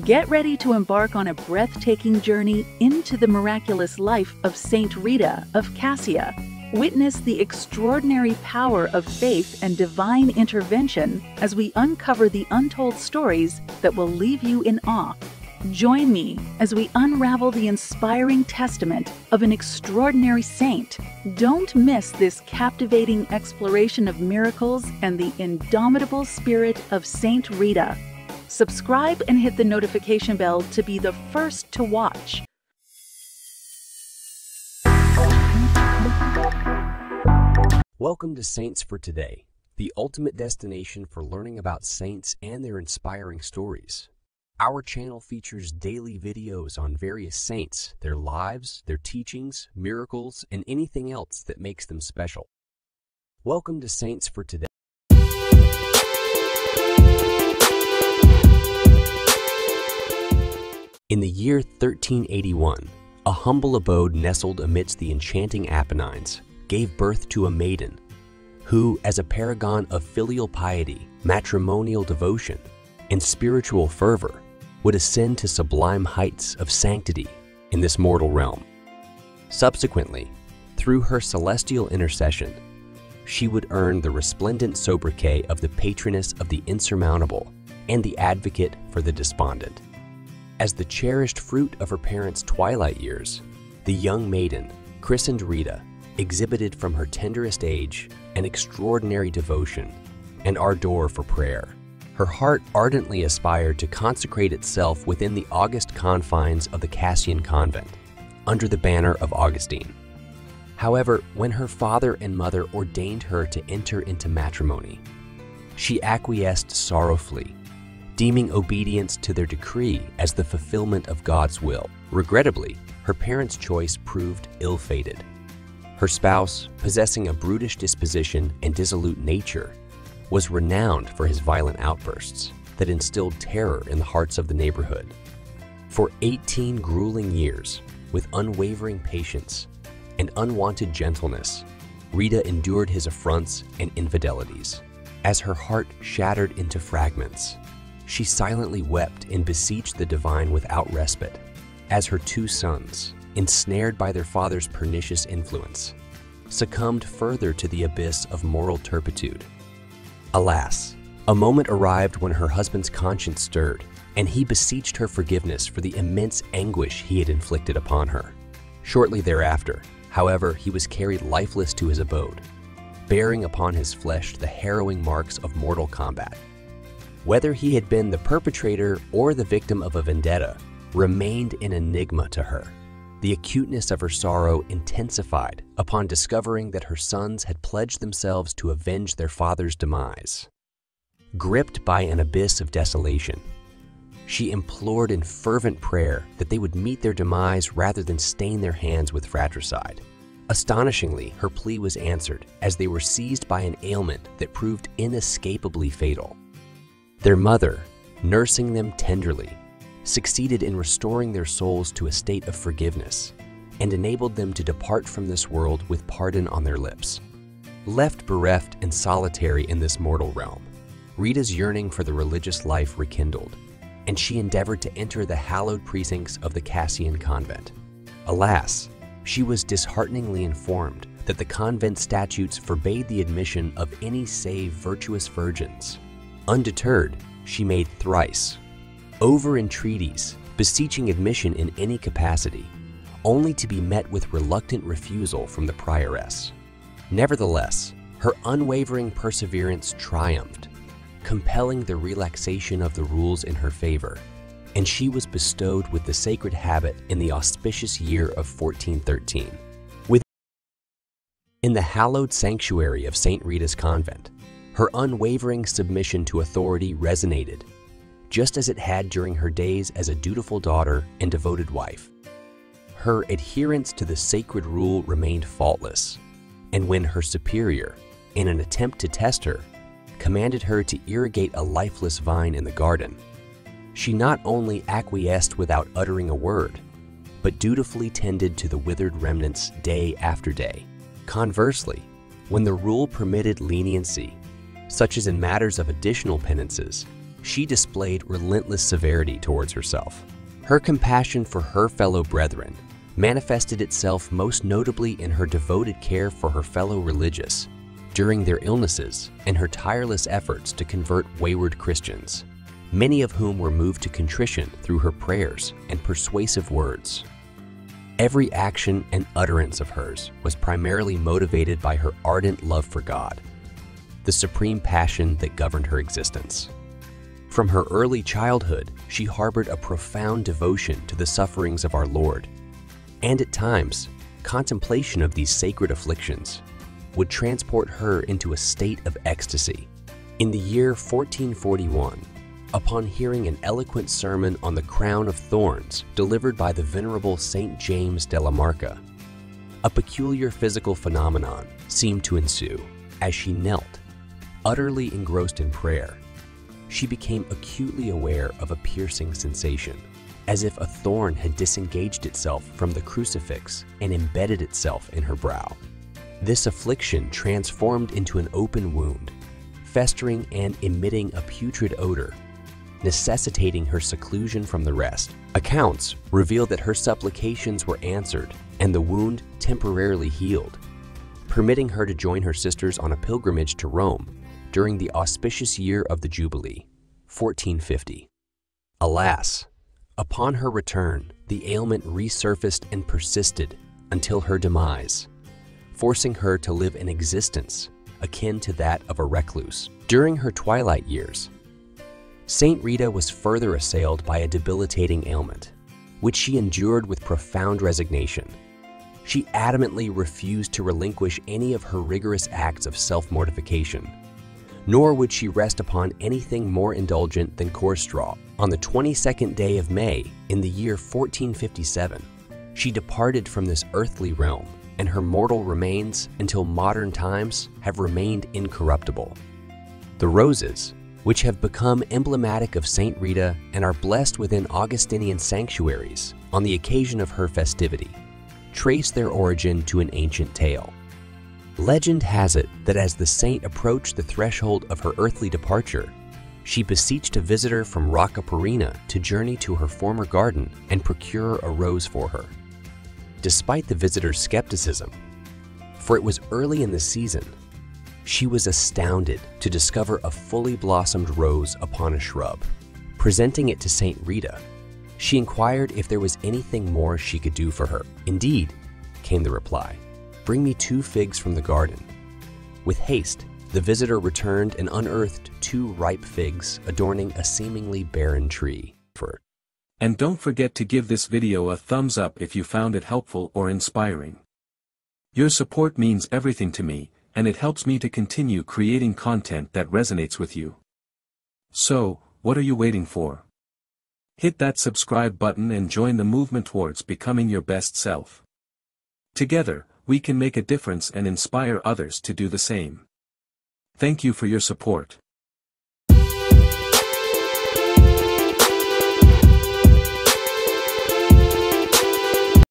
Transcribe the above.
Get ready to embark on a breathtaking journey into the miraculous life of Saint Rita of Cascia. Witness the extraordinary power of faith and divine intervention as we uncover the untold stories that will leave you in awe. Join me as we unravel the inspiring testament of an extraordinary saint. Don't miss this captivating exploration of miracles and the indomitable spirit of Saint Rita. Subscribe and hit the notification bell to be the first to watch. Welcome to Saints for Today, the ultimate destination for learning about saints and their inspiring stories. Our channel features daily videos on various saints, their lives, their teachings, miracles, and anything else that makes them special. Welcome to Saints for Today. In the year 1381, a humble abode nestled amidst the enchanting Apennines gave birth to a maiden who, as a paragon of filial piety, matrimonial devotion, and spiritual fervor, would ascend to sublime heights of sanctity in this mortal realm. Subsequently, through her celestial intercession, she would earn the resplendent sobriquet of the patroness of the insurmountable and the advocate for the despondent. As the cherished fruit of her parents' twilight years, the young maiden, christened Rita, exhibited from her tenderest age an extraordinary devotion and ardor for prayer. Her heart ardently aspired to consecrate itself within the august confines of the Cassian convent, under the banner of Augustine. However, when her father and mother ordained her to enter into matrimony, she acquiesced sorrowfully, deeming obedience to their decree as the fulfillment of God's will. Regrettably, her parents' choice proved ill-fated. Her spouse, possessing a brutish disposition and dissolute nature, was renowned for his violent outbursts that instilled terror in the hearts of the neighborhood. For 18 grueling years, with unwavering patience and unwanted gentleness, Rita endured his affronts and infidelities. As her heart shattered into fragments, she silently wept and beseeched the divine without respite, as her two sons, ensnared by their father's pernicious influence, succumbed further to the abyss of moral turpitude. Alas, a moment arrived when her husband's conscience stirred, and he beseeched her forgiveness for the immense anguish he had inflicted upon her. Shortly thereafter, however, he was carried lifeless to his abode, bearing upon his flesh the harrowing marks of mortal combat. Whether he had been the perpetrator or the victim of a vendetta remained an enigma to her. The acuteness of her sorrow intensified upon discovering that her sons had pledged themselves to avenge their father's demise. Gripped by an abyss of desolation, she implored in fervent prayer that they would meet their demise rather than stain their hands with fratricide. Astonishingly, her plea was answered as they were seized by an ailment that proved inescapably fatal. Their mother, nursing them tenderly, succeeded in restoring their souls to a state of forgiveness and enabled them to depart from this world with pardon on their lips. Left bereft and solitary in this mortal realm, Rita's yearning for the religious life rekindled, and she endeavored to enter the hallowed precincts of the Cassian convent. Alas, she was dishearteningly informed that the convent statutes forbade the admission of any save virtuous virgins. Undeterred, she made thrice over entreaties, beseeching admission in any capacity, only to be met with reluctant refusal from the prioress. Nevertheless, her unwavering perseverance triumphed, compelling the relaxation of the rules in her favor, and she was bestowed with the sacred habit in the auspicious year of 1413. In the hallowed sanctuary of St. Rita's convent, her unwavering submission to authority resonated, just as it had during her days as a dutiful daughter and devoted wife. Her adherence to the sacred rule remained faultless, and when her superior, in an attempt to test her, commanded her to irrigate a lifeless vine in the garden, she not only acquiesced without uttering a word, but dutifully tended to the withered remnants day after day. Conversely, when the rule permitted leniency, such as in matters of additional penances, she displayed relentless severity towards herself. Her compassion for her fellow brethren manifested itself most notably in her devoted care for her fellow religious during their illnesses and her tireless efforts to convert wayward Christians, many of whom were moved to contrition through her prayers and persuasive words. Every action and utterance of hers was primarily motivated by her ardent love for God, the supreme passion that governed her existence. From her early childhood, she harbored a profound devotion to the sufferings of our Lord, and at times, contemplation of these sacred afflictions would transport her into a state of ecstasy. In the year 1441, upon hearing an eloquent sermon on the crown of thorns delivered by the venerable Saint James de la Marca, a peculiar physical phenomenon seemed to ensue. As she knelt, utterly engrossed in prayer, she became acutely aware of a piercing sensation, as if a thorn had disengaged itself from the crucifix and embedded itself in her brow. This affliction transformed into an open wound, festering and emitting a putrid odor, necessitating her seclusion from the rest. Accounts reveal that her supplications were answered and the wound temporarily healed, permitting her to join her sisters on a pilgrimage to Rome during the auspicious year of the Jubilee, 1450. Alas, upon her return, the ailment resurfaced and persisted until her demise, forcing her to live an existence akin to that of a recluse. During her twilight years, Saint Rita was further assailed by a debilitating ailment, which she endured with profound resignation. She adamantly refused to relinquish any of her rigorous acts of self-mortification, nor would she rest upon anything more indulgent than coarse straw. On the 22nd day of May in the year 1457, she departed from this earthly realm, and her mortal remains until modern times have remained incorruptible. The roses, which have become emblematic of Saint Rita and are blessed within Augustinian sanctuaries on the occasion of her festivity, trace their origin to an ancient tale. Legend has it that as the saint approached the threshold of her earthly departure, she beseeched a visitor from Rocca Purina to journey to her former garden and procure a rose for her. Despite the visitor's skepticism, for it was early in the season, she was astounded to discover a fully blossomed rose upon a shrub. Presenting it to Saint Rita, she inquired if there was anything more she could do for her. "Indeed," came the reply, "bring me 2 figs from the garden." With haste, the visitor returned and unearthed 2 ripe figs adorning a seemingly barren tree. And don't forget to give this video a thumbs up if you found it helpful or inspiring. Your support means everything to me, and it helps me to continue creating content that resonates with you. So, what are you waiting for? Hit that subscribe button and join the movement towards becoming your best self. Together, we can make a difference and inspire others to do the same. Thank you for your support.